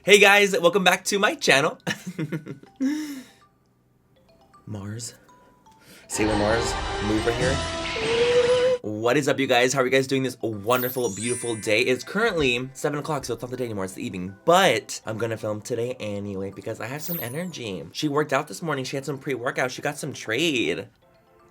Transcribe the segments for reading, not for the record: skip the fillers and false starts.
Hey guys, welcome back to my channel. Mars. Sailor Mars, move right here. What is up, you guys? How are you guys doing this wonderful, beautiful day? It's currently 7 o'clock, so it's not the day anymore, it's the evening. But I'm gonna film today anyway because I have some energy. She worked out this morning, she had some pre-workout, she got some trade.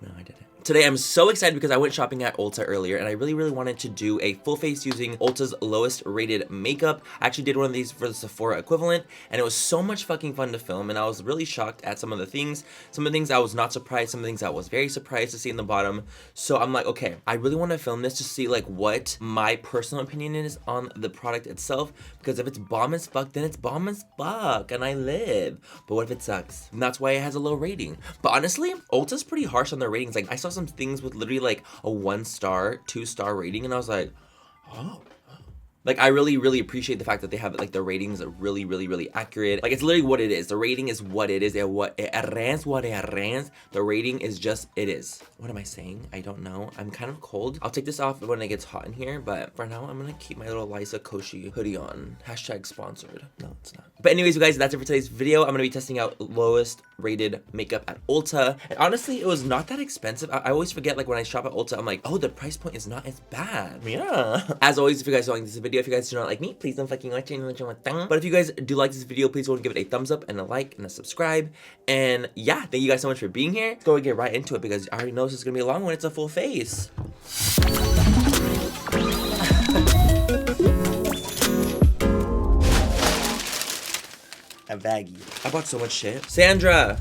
No, I didn't. Today I'm so excited because I went shopping at Ulta earlier and I really wanted to do a full face using Ulta's lowest rated makeup. I actually did one of these for the Sephora equivalent and it was so much fucking fun to film, and I was really shocked at some of the things. Some of the things I was not surprised, some of the things I was very surprised to see in the bottom. So I'm like, okay, I really want to film this to see like what my personal opinion is on the product itself, because if it's bomb as fuck, then it's bomb as fuck and I live. But what if it sucks? And that's why it has a low rating. But honestly, Ulta's pretty harsh on their ratings. Like I saw some things with literally like a 1-star, 2-star rating and I was like, oh. Like I really appreciate the fact that they have like the ratings are really accurate. Like it's literally what it is. The rating is what it is. The rating is just it is. What am I saying? I don't know. I'm kind of cold. I'll take this off when it gets hot in here, but for now I'm gonna keep my little Liza Koshy hoodie on. Hashtag sponsored. No, it's not. But anyways, you guys, that's it for today's video. I'm gonna be testing out lowest rated makeup at Ulta. And honestly, it was not that expensive. I always forget, like when I shop at Ulta, I'm like, oh, the price point is not as bad. Yeah. As always, if you guys don't like this video, if you guys do not like me, please don't fucking watch it. But if you guys do like this video, please go and give it a thumbs up and a like and a subscribe. And yeah, thank you guys so much for being here. Let's go and get right into it because I already know this is gonna be a long one. It's a full face. A baggie. I bought so much shit. Sandra!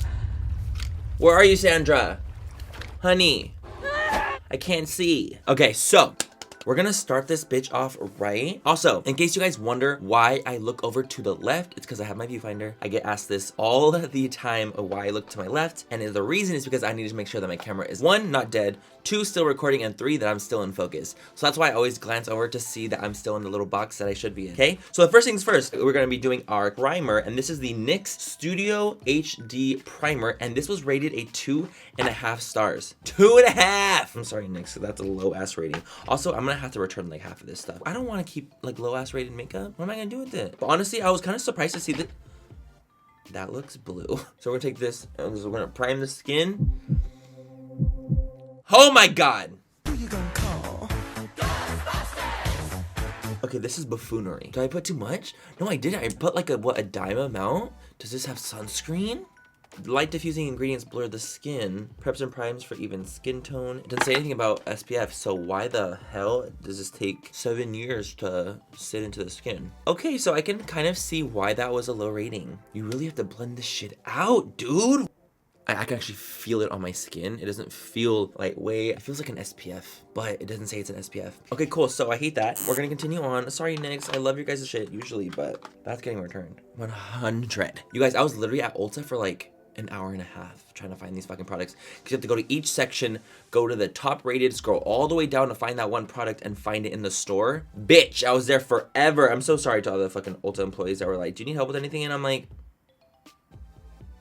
Where are you, Sandra? Honey. I can't see. Okay, so we're gonna start this bitch off right. Also, in case you guys wonder why I look over to the left, it's because I have my viewfinder. I get asked this all the time of why I look to my left, and the reason is because I need to make sure that my camera is 1, not dead, 2, still recording, and 3, that I'm still in focus. So that's why I always glance over to see that I'm still in the little box that I should be in, okay? So the first things first, we're gonna be doing our primer, and this is the NYX Studio HD Primer, and this was rated a 2.5 stars. 2.5! I'm sorry, NYX, that's a low ass rating. Also, I'm gonna have to return like half of this stuff. I don't wanna keep like low ass rated makeup. What am I gonna do with it? But honestly, I was kind of surprised to see that that looks blue. So we're gonna take this and we're gonna prime the skin. Oh my god! Who you gonna call? Okay, this is buffoonery. Did I put too much? No, I didn't. I put like a dime amount? Does this have sunscreen? Light diffusing ingredients blur the skin. Preps and primes for even skin tone. It doesn't say anything about SPF, so why the hell does this take 7 years to sit into the skin? Okay, so I can kind of see why that was a low rating. You really have to blend this shit out, dude. I can actually feel it on my skin. It doesn't feel lightweight. It feels like an SPF, but it doesn't say it's an SPF. Okay, cool. So I hate that. We're gonna continue on. Sorry, NYX. I love your guys' shit usually, but that's getting returned. 100. You guys, I was literally at Ulta for like an hour and a half trying to find these fucking products because you have to go to each section, go to the top rated, scroll all the way down to find that one product and find it in the store. Bitch, I was there forever. I'm so sorry to all the fucking Ulta employees that were like, do you need help with anything? And I'm like,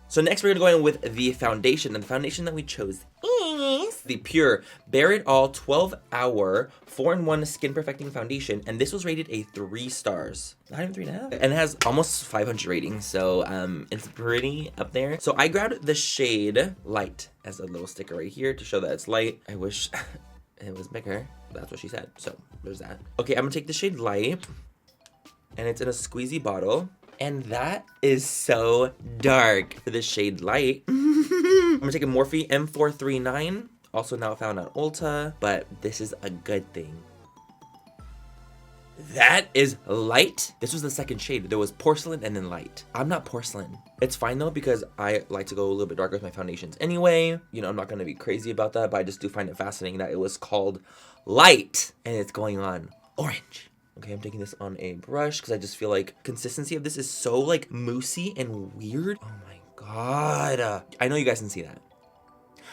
so next we're gonna go in with the foundation, and the foundation that we chose is the Pure Bare It All 12-hour 4-in-1 skin perfecting foundation, and this was rated a 3 stars. Not even 3.5. And it has almost 500 ratings, so it's pretty up there. So I grabbed the shade Light as a little sticker right here to show that it's light. I wish it was bigger. That's what she said, so there's that. Okay, I'm gonna take the shade Light, and it's in a squeezy bottle. And that is so dark for the shade Light. I'm gonna take a Morphe M439, also now found on Ulta, but this is a good thing. That is Light. This was the second shade. There was Porcelain and then Light. I'm not porcelain. It's fine though, because I like to go a little bit darker with my foundations anyway. You know, I'm not gonna be crazy about that, but I just do find it fascinating that it was called Light and it's going on orange. Okay, I'm taking this on a brush because I just feel like consistency of this is so like moussey and weird. Oh my god. I know you guys can see that.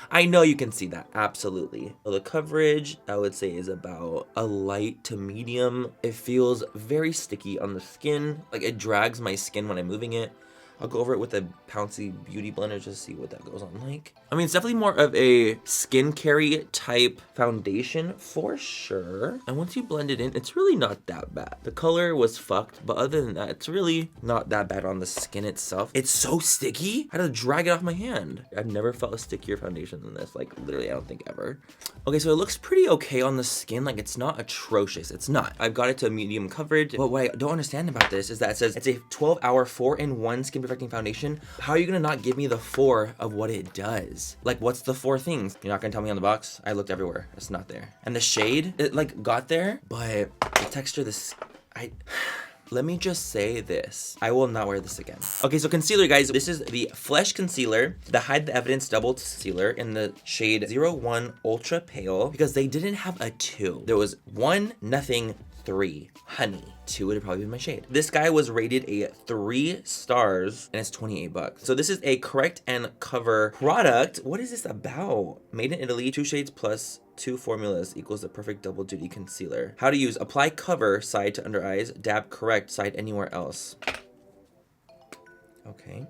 I know you can see that, absolutely. So the coverage, I would say, is about a light to medium. It feels very sticky on the skin. Like it drags my skin when I'm moving it. I'll go over it with a Pouncy beauty blender just to see what that goes on like. I mean, it's definitely more of a skincare type foundation for sure. And once you blend it in, it's really not that bad. The color was fucked, but other than that, it's really not that bad on the skin itself. It's so sticky. I had to drag it off my hand. I've never felt a stickier foundation than this. Like literally, I don't think ever. Okay, so it looks pretty okay on the skin. Like it's not atrocious. It's not. I've got it to medium coverage. But what I don't understand about this is that it says it's a 12-hour 4-in-1 skin perfecting foundation. How are you gonna not give me the 4 of what it does? Like what's the 4 things? You're not gonna tell me on the box? I looked everywhere. It's not there. And the shade, it like got there, but the texture, let me just say this. I will not wear this again. Okay, so concealer, guys. This is the Flesh Concealer, the Hide the Evidence Double Concealer in the shade 01 Ultra Pale, because they didn't have a 2. There was 1, nothing, 3. Honey. 2 would have probably been my shade. This guy was rated a 3 stars and it's 28 bucks. So this is a correct and cover product. What is this about? Made in Italy, 2 shades plus 2 formulas equals the perfect double duty concealer. How to use: apply cover side to under eyes, dab correct side anywhere else. Okay.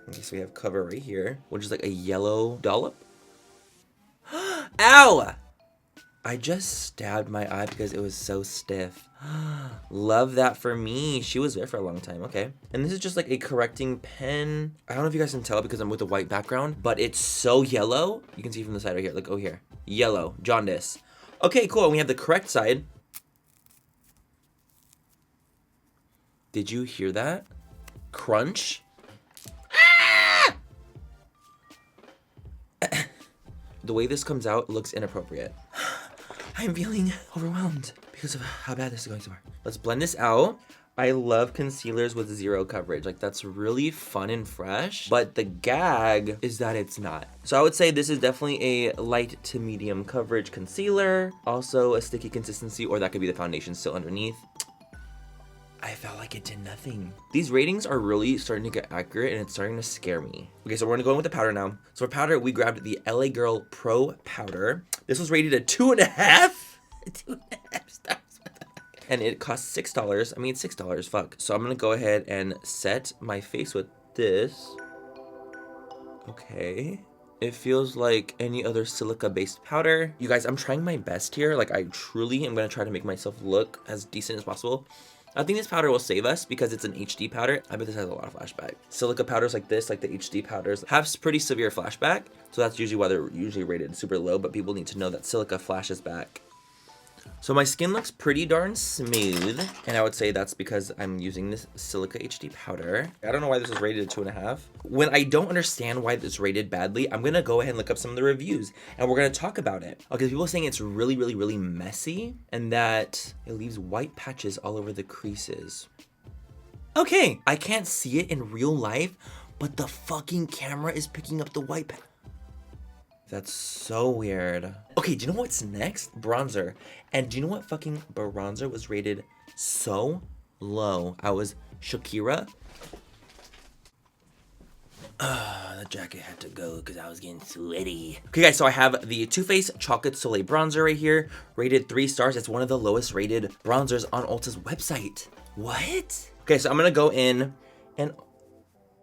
Okay, so we have cover right here, which is like a yellow dollop. Ow! I just stabbed my eye because it was so stiff. Love that for me. She was there for a long time. Okay. And this is just like a correcting pen. I don't know if you guys can tell because I'm with a white background, but it's so yellow. You can see from the side right here. Look, oh here. Yellow. Jaundice. Okay, cool. And we have the correct side. Did you hear that? Crunch. Ah! The way this comes out looks inappropriate. I'm feeling overwhelmed because of how bad this is going so far. Let's blend this out. I love concealers with 0 coverage. Like that's really fun and fresh, but the gag is that it's not. So I would say this is definitely a light to medium coverage concealer. Also a sticky consistency, or that could be the foundation still underneath. I felt like it did nothing. These ratings are really starting to get accurate and it's starting to scare me. Okay, so we're gonna go in with the powder now. So for powder, we grabbed the LA Girl Pro Powder. This was rated a 2.5? 2.5 stars. And it costs $6. I mean, $6, fuck. So I'm gonna go ahead and set my face with this. Okay. It feels like any other silica-based powder. You guys, I'm trying my best here. Like, I truly am gonna try to make myself look as decent as possible. I think this powder will save us because it's an HD powder. I bet this has a lot of flashback. Silica powders like this, like the HD powders, have pretty severe flashback. So that's usually why they're usually rated super low, but people need to know that silica flashes back. So my skin looks pretty darn smooth, and I would say that's because I'm using this Silica HD powder. I don't know why this is rated a 2.5. When I don't understand why it's rated badly, I'm gonna go ahead and look up some of the reviews, and we're gonna talk about it. Okay, people are saying it's really, really, really messy, and that it leaves white patches all over the creases. Okay, I can't see it in real life, but the fucking camera is picking up the white patch. That's so weird. Okay, do you know what's next? Bronzer. And do you know what fucking bronzer was rated so low? I was Shakira. The jacket had to go because I was getting sweaty. Okay, guys, so I have the Too Faced Chocolate Soleil bronzer right here, rated 3 stars. It's one of the lowest rated bronzers on Ulta's website. What? Okay, so I'm gonna go in and...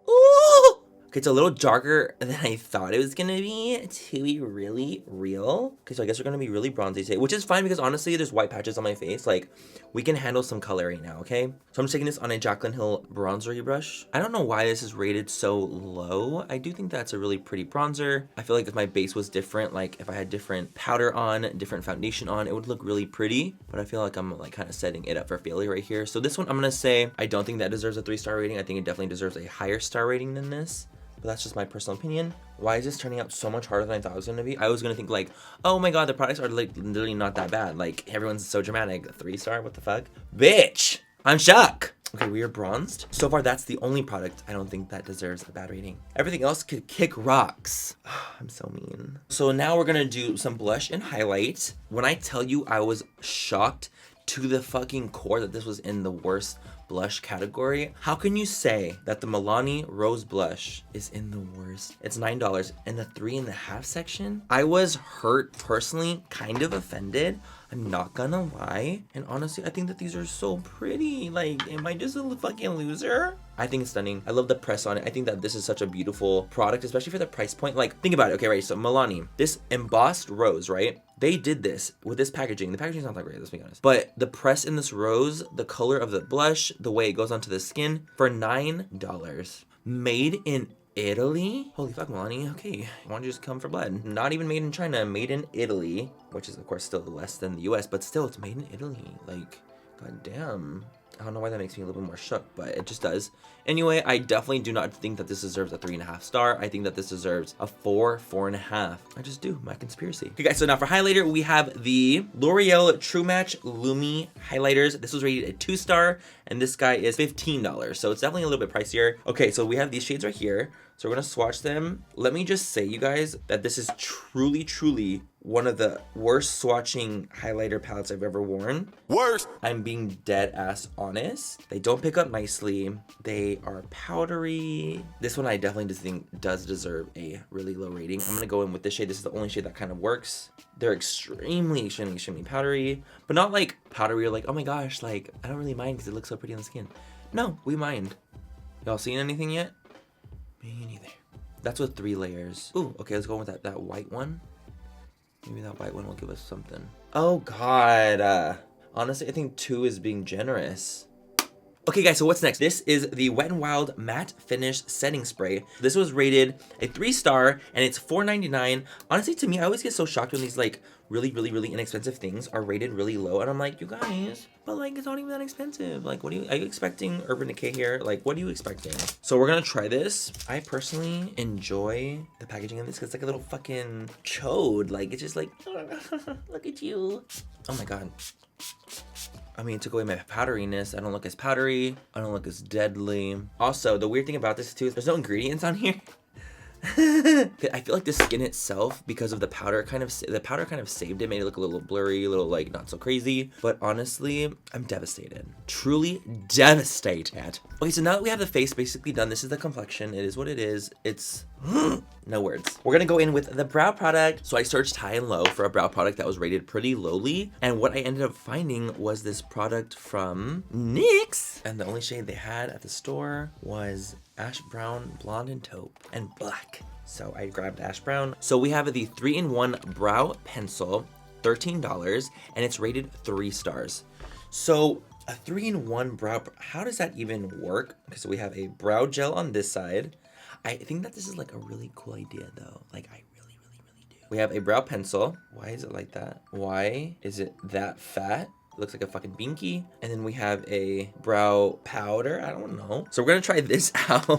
Ooh! Okay, it's a little darker than I thought it was gonna be to be really real. Okay, so I guess we're gonna be really bronzy today, which is fine because honestly, there's white patches on my face. Like, we can handle some color right now, okay? So I'm just taking this on a Jaclyn Hill bronzery brush. I don't know why this is rated so low. I do think that's a really pretty bronzer. I feel like if my base was different, like if I had different powder on, different foundation on, it would look really pretty. But I feel like I'm like kind of setting it up for failure right here. So this one, I'm gonna say, I don't think that deserves a 3-star rating. I think it definitely deserves a higher star rating than this. But that's just my personal opinion. Why is this turning out so much harder than I thought it was gonna be? I was gonna think like, oh my god, the products are like literally not that bad. Like everyone's so dramatic. 3-star, what the fuck? Bitch, I'm shocked. Okay, we are bronzed. So far, that's the only product I don't think that deserves a bad rating. Everything else could kick rocks. I'm so mean. So now we're gonna do some blush and highlight. When I tell you I was shocked to the fucking core that this was in the worst blush category, how can you say that the Milani Rose Blush is in the worst? It's $9 in the 3.5 section. I was hurt personally, kind of offended. I'm not gonna lie. And honestly, I think that these are so pretty. Like, am I just a fucking loser? I think it's stunning. I love the press on it. I think that this is such a beautiful product, especially for the price point. Like, think about it. Okay, right, so MILANI, this embossed rose, right? They did this with this packaging. The packaging's not that great, let's be honest. But the press in this rose, the color of the blush, the way it goes onto the skin, for $9. Made in Italy? Holy fuck, MILANI. Okay, why don't you just come for blood? Not even made in China, made in Italy, which is of course still less than the US, but still it's made in Italy. Like, god damn. I don't know why that makes me a little bit more shook, but it just does. Anyway, I definitely do not think that this deserves a 3.5 star. I think that this deserves a 4, 4.5. I just do, my conspiracy. Okay guys, so now for highlighter, we have the L'Oreal True Match Lumi highlighters. This was rated a 2 star, and this guy is $15. So it's definitely a little bit pricier. Okay, so we have these shades right here. So we're gonna swatch them. Let me just say, you guys, that this is truly, truly one of the worst swatching highlighter palettes I've ever worn. Worst! I'm being dead ass honest. They don't pick up nicely. They are powdery. This one I definitely just think does deserve a really low rating. I'm gonna go in with this shade. This is the only shade that kind of works. They're extremely, extremely, extremely powdery, but not like powdery or like, oh my gosh, like, I don't really mind because it looks so pretty on the skin. No, we mind. Y'all seen anything yet? Me neither. That's with 3 layers. Ooh, okay, let's go with that white one. Maybe that white one will give us something. Oh god. Honestly, I think 2 is being generous. Okay guys, so what's next? This is the Wet n Wild Matte Finish Setting Spray. This was rated a 3 star and it's $4.99. Honestly, to me, I always get so shocked when these like really, really, really inexpensive things are rated really low. And I'm like, you guys, but like, it's not even that expensive. Like, are you expecting Urban Decay here? Like, what are you expecting? So we're gonna try this. I personally enjoy the packaging of this because it's like a little fucking chode. Like, it's just like, look at you. Oh my god. I mean, it took away my powderiness. I don't look as powdery. I don't look as deadly. Also, the weird thing about this too is there's no ingredients on here. I feel like the skin itself, because of the powder kind of saved it, made it look a little blurry, a little like not so crazy. But honestly, I'm devastated. Truly devastated. Okay, so now that we have the face basically done, this is the complexion. It is what it is. It's no words. We're gonna go in with the brow product. So I searched high and low for a brow product that was rated pretty lowly. And what I ended up finding was this product from NYX. And the only shade they had at the store was ash brown, blonde, and taupe, and black. So I grabbed ash brown. So we have the 3-in-1 brow pencil, $13, and it's rated 3 stars. So a 3-in-1 brow, how does that even work? Okay, so we have a brow gel on this side. I think that this is like a really cool idea though. Like, I really, really, really do. We have a brow pencil. Why is it like that? Why is it that fat? Looks like a fucking binky. And then we have a brow powder. I don't know. So we're gonna try this out.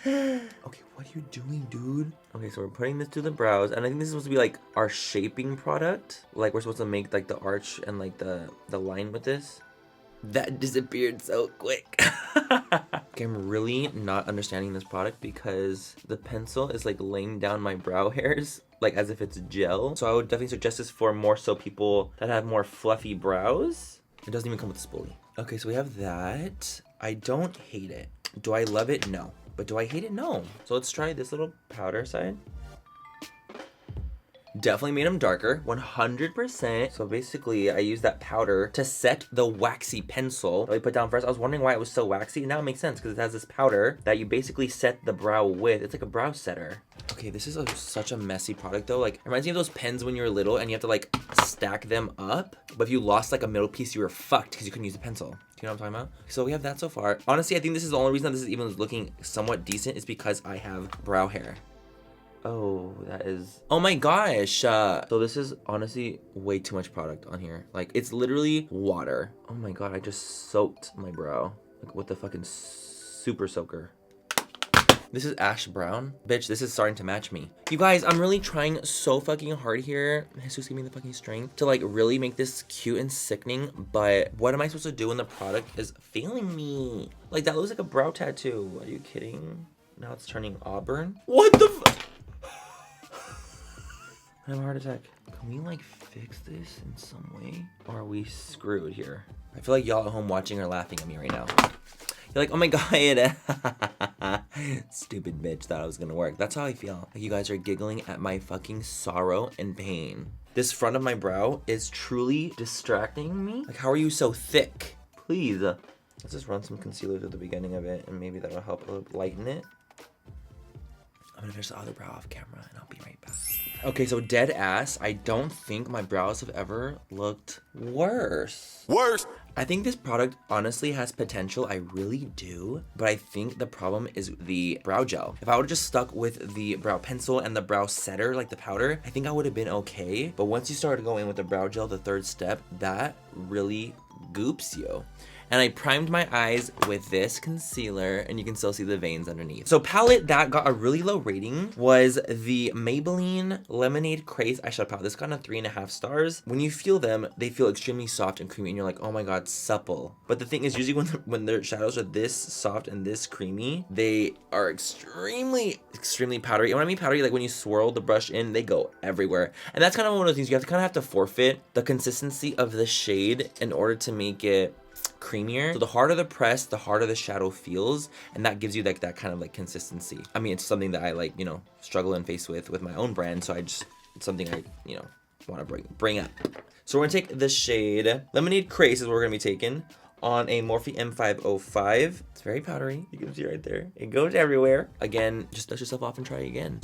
Okay, what are you doing, dude? Okay, so we're putting this to the brows, and I think this is supposed to be like our shaping product. Like, we're supposed to make like the arch and like the line with this. That disappeared so quick. Okay, I'm really not understanding this product because the pencil is like laying down my brow hairs like as if it's gel. So I would definitely suggest this for more so people that have more fluffy brows. It doesn't even come with a spoolie. Okay, so we have that. I don't hate it. Do I love it? No. But do I hate it? No. So let's try this little powder side. Definitely made them darker, 100%. So basically, I used that powder to set the waxy pencil that we put down first. I was wondering why it was so waxy. Now it makes sense because it has this powder that you basically set the brow with. It's like a brow setter. Okay, this is such a messy product though. Like, it reminds me of those pens when you were little and you have to like stack them up. But if you lost like a middle piece, you were fucked because you couldn't use the pencil. Do you know what I'm talking about? So we have that so far. Honestly, I think this is the only reason that this is even looking somewhat decent is because I have brow hair. Oh, that is, oh my gosh. So this is honestly way too much product on here. Like, it's literally water. Oh my god, I just soaked my brow like with the fucking super soaker. This is ash brown. Bitch, this is starting to match me. You guys, I'm really trying so fucking hard here. Jesus, give me the fucking strength to like really make this cute and sickening. But what am I supposed to do when the product is failing me? Like, that looks like a brow tattoo. Are you kidding? Now it's turning auburn. What the fuck? I have a heart attack. Can we like fix this in some way? Or are we screwed here? I feel like y'all at home watching are laughing at me right now. You're like, oh my god. Stupid bitch thought it was gonna work. That's how I feel. Like you guys are giggling at my fucking sorrow and pain. This front of my brow is truly distracting me. Like, how are you so thick? Please. Let's just run some concealer to the beginning of it and maybe that'll help lighten it. I'm gonna finish the other brow off camera and I'll be right back. Okay, so dead ass, I don't think my brows have ever looked worse. I think this product honestly has potential, I really do, but I think the problem is the brow gel. If I would have just stuck with the brow pencil and the brow setter, like the powder, I think I would have been okay. But once you start to go in with the brow gel, the third step, that really goops you. And I primed my eyes with this concealer and you can still see the veins underneath. So palette that got a really low rating was the Maybelline Lemonade Craze eyeshadow palette. This got a 3.5 stars. When you feel them, they feel extremely soft and creamy and you're like, oh my God, supple. But the thing is usually when their shadows are this soft and this creamy, they are extremely powdery. And when I mean powdery, like when you swirl the brush in, they go everywhere. And that's kind of one of those things you have to forfeit the consistency of the shade in order to make it creamier. So the harder the press, the harder the shadow feels, and that gives you like that kind of like consistency. I mean, it's something that I like, you know, struggle and face with my own brand, so it's something I, you know, want to bring up. So we're gonna take the shade Lemonade Craze is what we're gonna be taking on a Morphe M505. It's very powdery. You can see right there. It goes everywhere. Again, just dust yourself off and try again.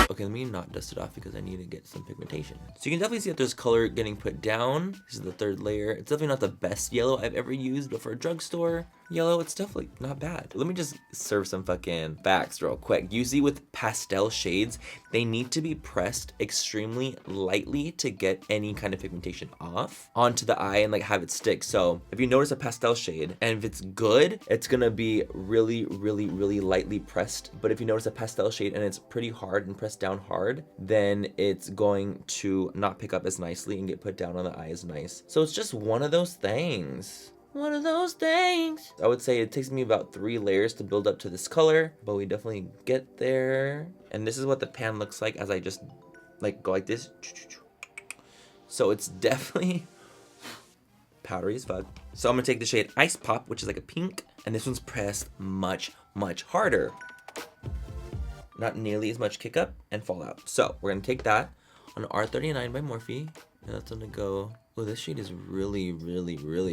Okay, let me not dust it off because I need to get some pigmentation. So you can definitely see that there's color getting put down. This is the third layer. It's definitely not the best yellow I've ever used, but for a drugstore yellow, it's definitely not bad. Let me just serve some fucking facts real quick. Usually with pastel shades, they need to be pressed extremely lightly to get any kind of pigmentation off onto the eye and like have it stick. So if you notice a pastel shade and if it's good, it's gonna be really lightly pressed. But if you notice a pastel shade and it's pretty hard and pressed down hard, then it's going to not pick up as nicely and get put down on the eye as nice. So it's just one of those things. One of those things. I would say it takes me about 3 layers to build up to this color, but we definitely get there. And this is what the pan looks like as I just like go like this. So it's definitely powdery as fuck. So I'm gonna take the shade Ice Pop, which is like a pink, and this one's pressed much harder. Not nearly as much kick up and fallout. So we're gonna take that on R39 by Morphe, and that's gonna go. Oh, this shade is really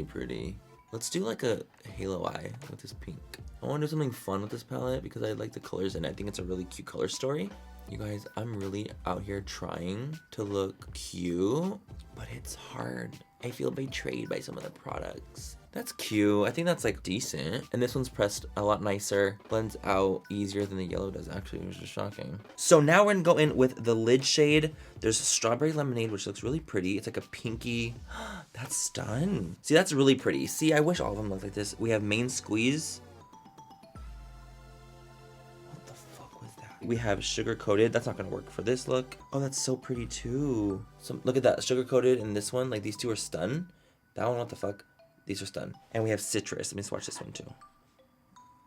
pretty. Let's do like a halo eye with this pink. I want to do something fun with this palette because I like the colors in it. I think it's a really cute color story. You guys, I'm really out here trying to look cute, but it's hard. I feel betrayed by some of the products. That's cute. I think that's like decent. And this one's pressed a lot nicer. Blends out easier than the yellow does actually, which is shocking. So now we're gonna go in with the lid shade. There's Strawberry Lemonade, which looks really pretty. It's like a pinky. That's stun. See, that's really pretty. See, I wish all of them looked like this. We have Main Squeeze. What the fuck was that? We have Sugar Coated. That's not gonna work for this look. Oh, that's so pretty too. So look at that, Sugar Coated and this one. Like these two are stun. That one, what the fuck? These are stun. And we have Citrus. Let me swatch this one too.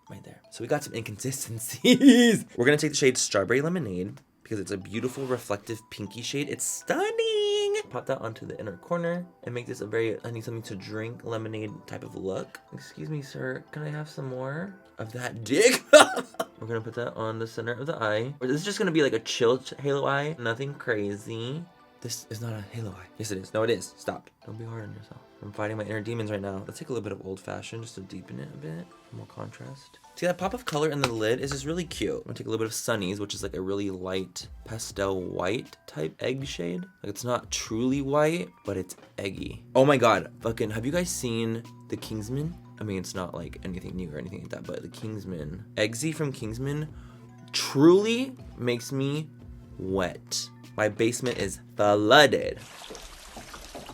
Right there. So we got some inconsistencies. We're gonna take the shade Strawberry Lemonade because it's a beautiful reflective pinky shade. It's stunning. Pop that onto the inner corner and make this a very, I need something to drink lemonade type of look. Excuse me, sir. Can I have some more of that dick? We're gonna put that on the center of the eye. This is just gonna be like a chill halo eye. Nothing crazy. This is not a halo eye. Yes, it is. No, it is. Stop. Don't be hard on yourself. I'm fighting my inner demons right now. Let's take a little bit of Old Fashioned just to deepen it a bit. More contrast. See, that pop of color in the lid is just really cute. I'm gonna take a little bit of Sunny's, which is like a really light pastel white type egg shade. Like it's not truly white, but it's eggy. Oh my God, fucking, have you guys seen the Kingsman? I mean, it's not like anything new or anything like that, but the Kingsman. Eggsy from Kingsman truly makes me wet. My basement is flooded.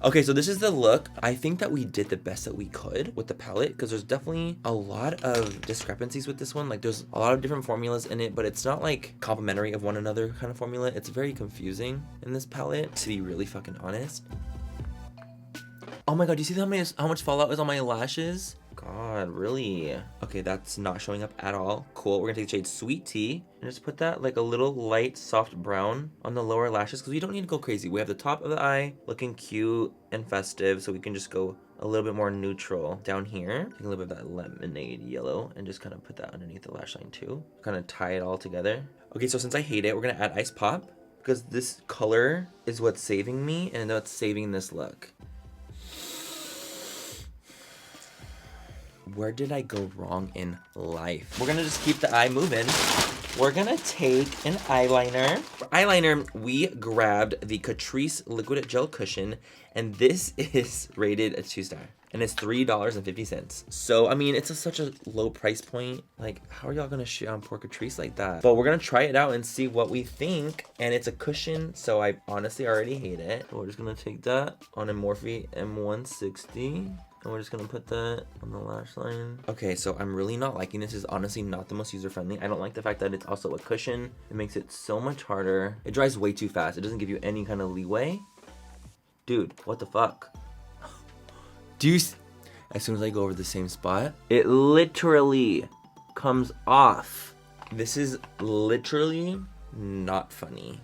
Okay, so this is the look. I think that we did the best that we could with the palette because there's definitely a lot of discrepancies with this one. Like there's a lot of different formulas in it, but it's not like complementary of one another kind of formula. It's very confusing in this palette, to be really fucking honest. Oh my God, do you see how much fallout is on my lashes? God, really? Okay, that's not showing up at all. Cool, we're gonna take the shade Sweet Tea and just put that like a little light soft brown on the lower lashes because we don't need to go crazy. We have the top of the eye looking cute and festive, so we can just go a little bit more neutral down here. Take a little bit of that lemonade yellow and just kind of put that underneath the lash line too. Kind of tie it all together. Okay, so since I hate it, we're gonna add Ice Pop because this color is what's saving me and what's saving this look. Where did I go wrong in life? We're gonna just keep the eye moving. We're gonna take an eyeliner. For eyeliner, we grabbed the Catrice Liquid Gel Cushion, and this is rated a 2-star. And it's $3.50. So, I mean, it's such a low price point. Like, how are y'all gonna shit on poor Catrice like that? But we're gonna try it out and see what we think. And it's a cushion, so I honestly already hate it. So we're just gonna take that on a MORPHE M160. And we're just gonna put that on the lash line. Okay, so I'm really not liking this. It's honestly not the most user-friendly. I don't like the fact that it's also a cushion. It makes it so much harder. It dries way too fast. It doesn't give you any kind of leeway. Dude, what the fuck? Do you as soon as I go over the same spot, it literally comes off. This is literally not funny.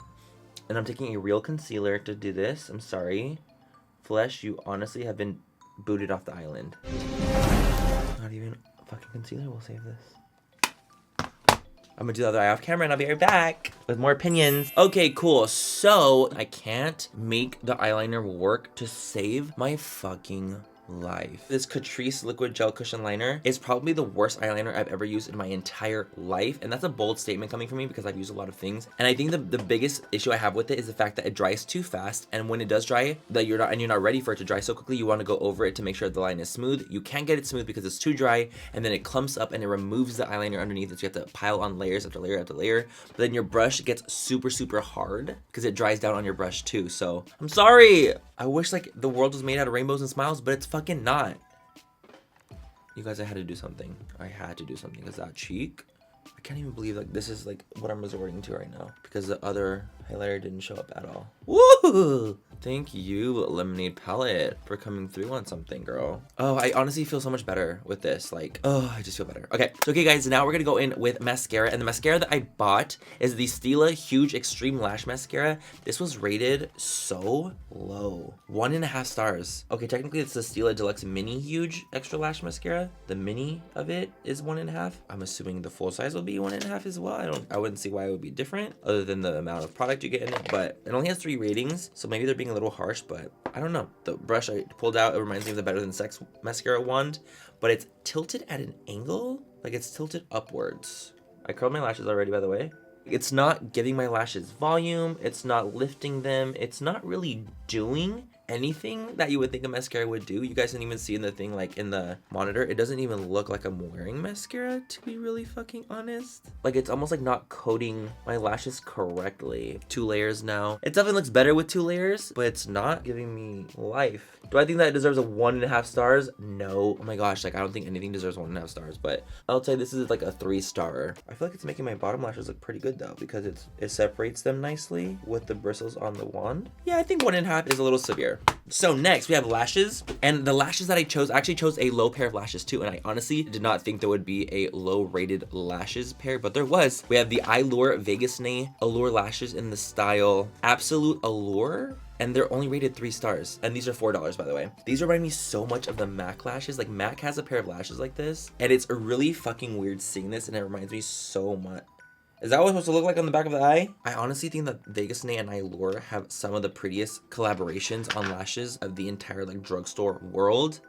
And I'm taking a real concealer to do this. I'm sorry. Flesh, you honestly have been booted off the island. Not even fucking concealer will save this. I'm gonna do the other eye off camera and I'll be right back with more opinions. Okay, cool. So I can't make the eyeliner work to save my fucking life. This Catrice Liquid Gel Cushion Liner is probably the worst eyeliner I've ever used in my entire life. And that's a bold statement coming from me because I've used a lot of things. And I think the biggest issue I have with it is the fact that it dries too fast. And when it does dry, you're not ready for it to dry so quickly, you want to go over it to make sure the line is smooth. You can't get it smooth because it's too dry, and then it clumps up and it removes the eyeliner underneath it. So you have to pile on layers after layer after layer. But then your brush gets super, super hard because it dries down on your brush too. So I'm sorry. I wish like the world was made out of rainbows and smiles, but it's fucking not. You guys, I had to do something. I had to do something because that cheek, I can't even believe like this is like what I'm resorting to right now because the other highlighter didn't show up at all. Woo! Thank you, Lemonade Palette, for coming through on something, girl. Oh, I honestly feel so much better with this. Like, oh, I just feel better. Okay, so okay, guys, now we're gonna go in with mascara, and the mascara that I bought is the Stila Huge Extreme Lash Mascara. This was rated so low, 1.5 stars. Okay, technically it's the Stila Deluxe Mini Huge Extra Lash Mascara. The mini of it is 1.5. I'm assuming the full size will be 1.5 as well. I wouldn't see why it would be different other than the amount of product you get in it, but it only has 3 ratings, so maybe they're being a little harsh, but I don't know. The brush I pulled out, it reminds me of the Better Than Sex mascara wand, but it's tilted at an angle, like it's tilted upwards. I curled my lashes already, by the way. It's not giving my lashes volume, it's not lifting them, it's not really doing anything that you would think a mascara would do. You guys didn't even see in the thing, like in the monitor, it doesn't even look like I'm wearing mascara, to be really fucking honest. Like it's almost like not coating my lashes correctly. 2 layers now. It definitely looks better with 2 layers, but it's not giving me life. Do I think that it deserves a 1.5 stars? No. Oh my gosh, like I don't think anything deserves 1.5 stars, but I'll say this is like a 3-star. I feel like it's making my bottom lashes look pretty good though, because it separates them nicely with the bristles on the wand. Yeah, I think 1.5 is a little severe. So next we have lashes, and the lashes that I actually chose a low pair of lashes too, and I honestly did not think there would be a low rated lashes pair, but there was. We have the EYELURE Vegas Nay Allure lashes in the style Absolute Allure, and they're only rated 3 stars, and these are $4, by the way. These remind me so much of the MAC lashes. Like MAC has a pair of lashes like this, and it's really fucking weird seeing this, and it reminds me so much. Is that what it's supposed to look like on the back of the eye? I honestly think that Vegas Nay and EYELURE have some of the prettiest collaborations on lashes of the entire like drugstore world.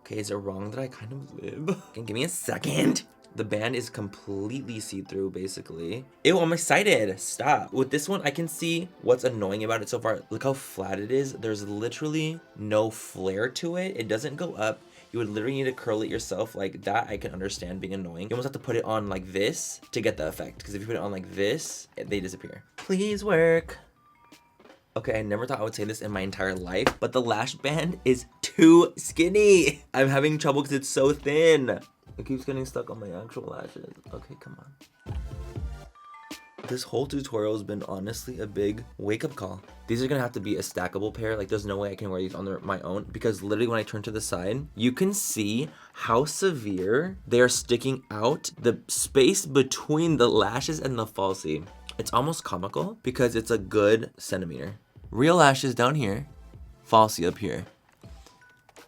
Okay, is it wrong that I kind of live? Okay, give me a second. The band is completely see-through, basically. Ew, I'm excited. Stop. With this one, I can see what's annoying about it so far. Look how flat it is. There's literally no flare to it. It doesn't go up. You would literally need to curl it yourself. Like that, I can understand being annoying. You almost have to put it on like this to get the effect. Because if you put it on like this, they disappear. Please work. Okay, I never thought I would say this in my entire life, but the lash band is too skinny. I'm having trouble because it's so thin. It keeps getting stuck on my actual lashes. Okay, come on. This whole tutorial has been honestly a big wake-up call. These are gonna have to be a stackable pair. Like there's no way I can wear these on my own, because literally when I turn to the side, you can see how severe they are sticking out. The space between the lashes and the falsie. It's almost comical because it's a good centimeter. Real lashes down here, falsie up here.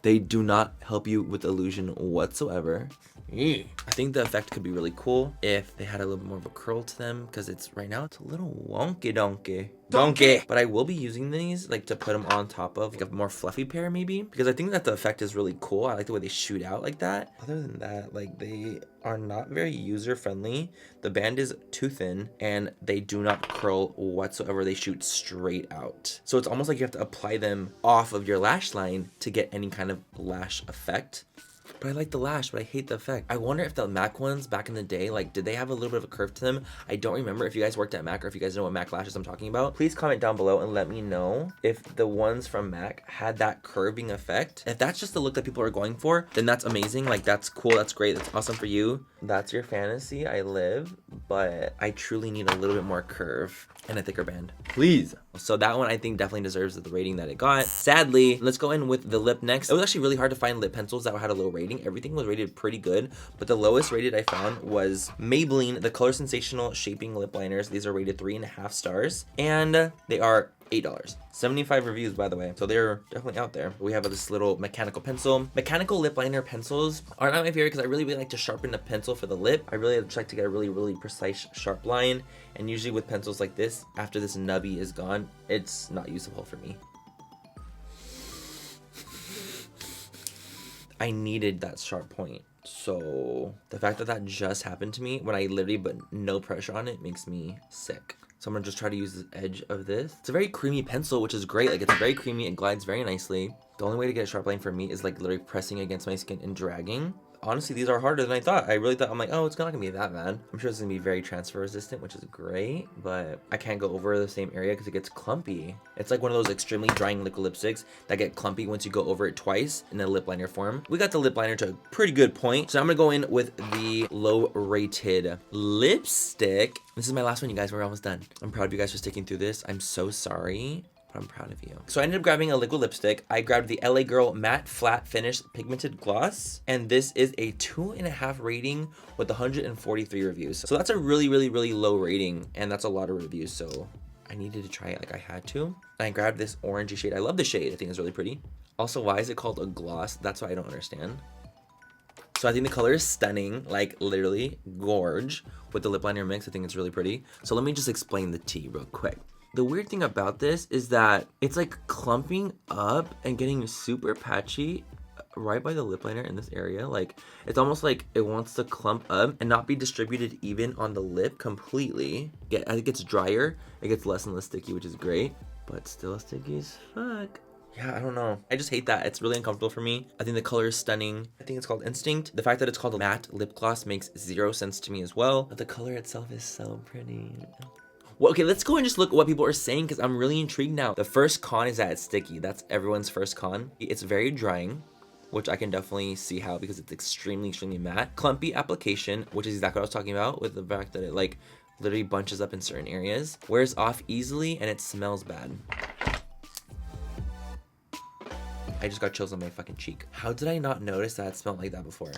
They do not help you with illusion whatsoever. I think the effect could be really cool if they had a little bit more of a curl to them, because it's right now it's a little wonky donkey. But I will be using these like to put them on top of like a more fluffy pair maybe, because I think that the effect is really cool. I like the way they shoot out like that. Other than that, like they are not very user friendly. The band is too thin and they do not curl whatsoever. They shoot straight out. So it's almost like you have to apply them off of your lash line to get any kind of lash effect. But I like the lash, but I hate the effect. I wonder if the MAC ones back in the day, like, did they have a little bit of a curve to them? I don't remember. If you guys worked at MAC or if you guys know what MAC lashes I'm talking about, please comment down below and let me know if the ones from MAC had that curving effect. If that's just the look that people are going for, then that's amazing. Like, that's cool. That's great. That's awesome for you. That's your fantasy. I live, but I truly need a little bit more curve and a thicker band, please. So that one I think definitely deserves the rating that it got. Sadly, let's go in with the lip next. It was actually really hard to find lip pencils that had a low rating. Everything was rated pretty good, but the lowest rated I found was Maybelline, the Color Sensational Shaping Lip Liners. These are rated 3.5 stars, and they are $8. 75 reviews, by the way, so they're definitely out there. We have this little mechanical pencil. Mechanical lip liner pencils are not my favorite because I really like to sharpen the pencil for the lip. I really like to get a really precise sharp line, and usually with pencils like this, after this nubby is gone, it's not usable for me. I needed that sharp point. So the fact that that just happened to me when I literally put no pressure on it makes me sick. So I'm gonna just try to use the edge of this. It's a very creamy pencil, which is great. Like, it's very creamy, it glides very nicely. The only way to get a sharp line for me is like literally pressing against my skin and dragging. Honestly, these are harder than I thought. I really thought, I'm like, oh, it's not gonna be that bad. I'm sure it's gonna be very transfer resistant, which is great, but I can't go over the same area because it gets clumpy. It's like one of those extremely drying liquid lipsticks that get clumpy once you go over it twice in a lip liner form. We got the lip liner to a pretty good point. So I'm gonna go in with the low rated lipstick. This is my last one, you guys. We're almost done. I'm proud of you guys for sticking through this. I'm so sorry. I'm proud of you. So I ended up grabbing a liquid lipstick. I grabbed the LA Girl Matte Flat Finish Pigmented Gloss, and this is a 2.5 rating with 143 reviews. So that's a really low rating, and that's a lot of reviews, so I needed to try it like I had to. And I grabbed this orangey shade. I love the shade. I think it's really pretty. Also, why is it called a gloss? That's what I don't understand. So I think the color is stunning, like literally gorge with the lip liner mix. I think it's really pretty. So let me just explain the tea real quick. The weird thing about this is that it's like clumping up and getting super patchy right by the lip liner in this area. Like, it's almost like it wants to clump up and not be distributed even on the lip completely. As it gets drier, it gets less and less sticky, which is great, but still sticky as fuck. Yeah, I don't know. I just hate that. It's really uncomfortable for me. I think the color is stunning. I think it's called Instinct. The fact that it's called a matte lip gloss makes 0 sense to me as well. But the color itself is so pretty. Well, okay, let's go and just look at what people are saying because I'm really intrigued now. The first con is that it's sticky. That's everyone's first con. It's very drying, which I can definitely see how because it's extremely matte. Clumpy application, which is exactly what I was talking about with the fact that it like literally bunches up in certain areas. Wears off easily and it smells bad. I just got chills on my fucking cheek. How did I not notice that it smelled like that before?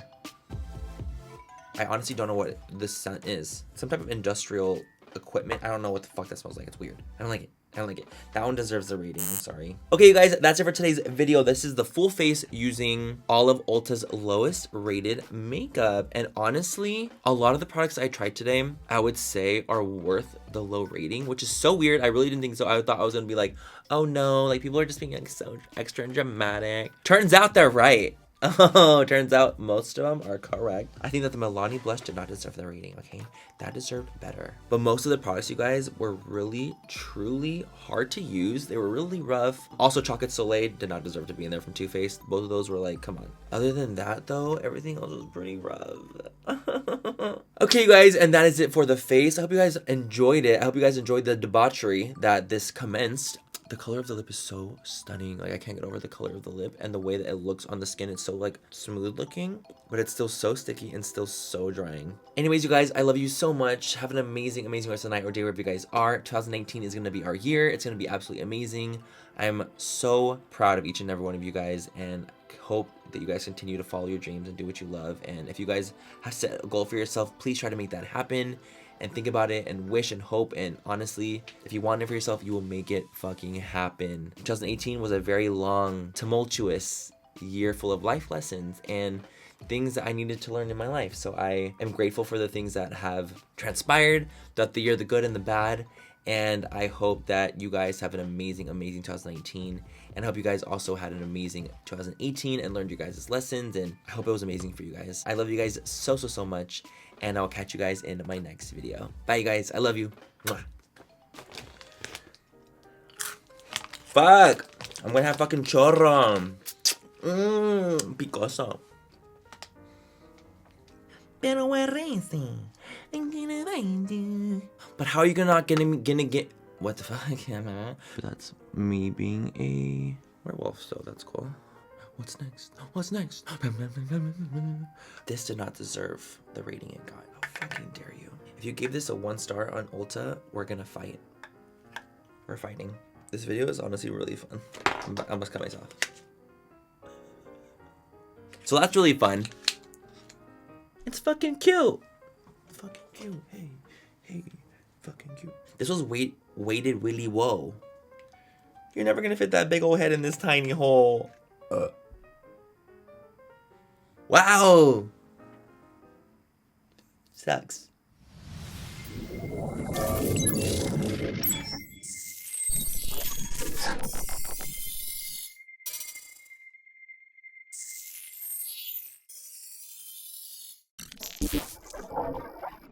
I honestly don't know what this scent is. Some type of industrial equipment. I don't know what the fuck that smells like. It's weird. I don't like it. I don't like it. That one deserves the rating. I'm sorry. Okay, you guys, that's it for today's video. This is the full face using all of Ulta's lowest rated makeup. And honestly, a lot of the products I tried today, I would say are worth the low rating, which is so weird. I really didn't think so. I thought I was gonna be like, oh no, like people are just being like so extra and dramatic. Turns out they're right. Oh, turns out most of them are correct. I think that the Milani blush did not deserve the rating, okay? That deserved better. But most of the products, you guys, were really, truly hard to use. They were really rough. Also, Chocolate Soleil did not deserve to be in there from Too Faced. Both of those were like, come on. Other than that, though, everything else was pretty rough. Okay, you guys, and that is it for the face. I hope you guys enjoyed it. I hope you guys enjoyed the debauchery that this commenced. The color of the lip is so stunning. Like, I can't get over the color of the lip and the way that it looks on the skin. It's so like smooth looking, but it's still so sticky and still so drying. Anyways, you guys, I love you so much. Have an amazing rest of the night or day wherever you guys are. 2019 is gonna be our year. It's gonna be absolutely amazing. I'm so proud of each and every one of you guys, and hope that you guys continue to follow your dreams and do what you love. And if you guys have set a goal for yourself, please try to make that happen. And think about it and wish and hope, and honestly, if you want it for yourself, you will make it fucking happen. 2018 was a very long, tumultuous year full of life lessons and things that I needed to learn in my life. So I am grateful for the things that have transpired throughout the year, the good and the bad. And I hope that you guys have an amazing, amazing 2019. And I hope you guys also had an amazing 2018 and learned your guys' lessons. And I hope it was amazing for you guys. I love you guys so, so, so much. And I'll catch you guys in my next video. Bye, you guys. I love you. Mwah. Fuck. I'm gonna have fucking chorro. Picoso. Pero but how are you gonna get what the fuck? That's me being a werewolf, so that's cool. What's next? What's next? This did not deserve the rating it got. How fucking dare you? If you gave this a 1 star on Ulta, we're gonna fight. We're fighting. This video is honestly really fun. I must cut myself. So that's really fun. It's fucking cute. Fucking cute. Hey, hey, fucking cute. This was weighted Willy Whoa. You're never gonna fit that big old head in this tiny hole. Wow. Sucks.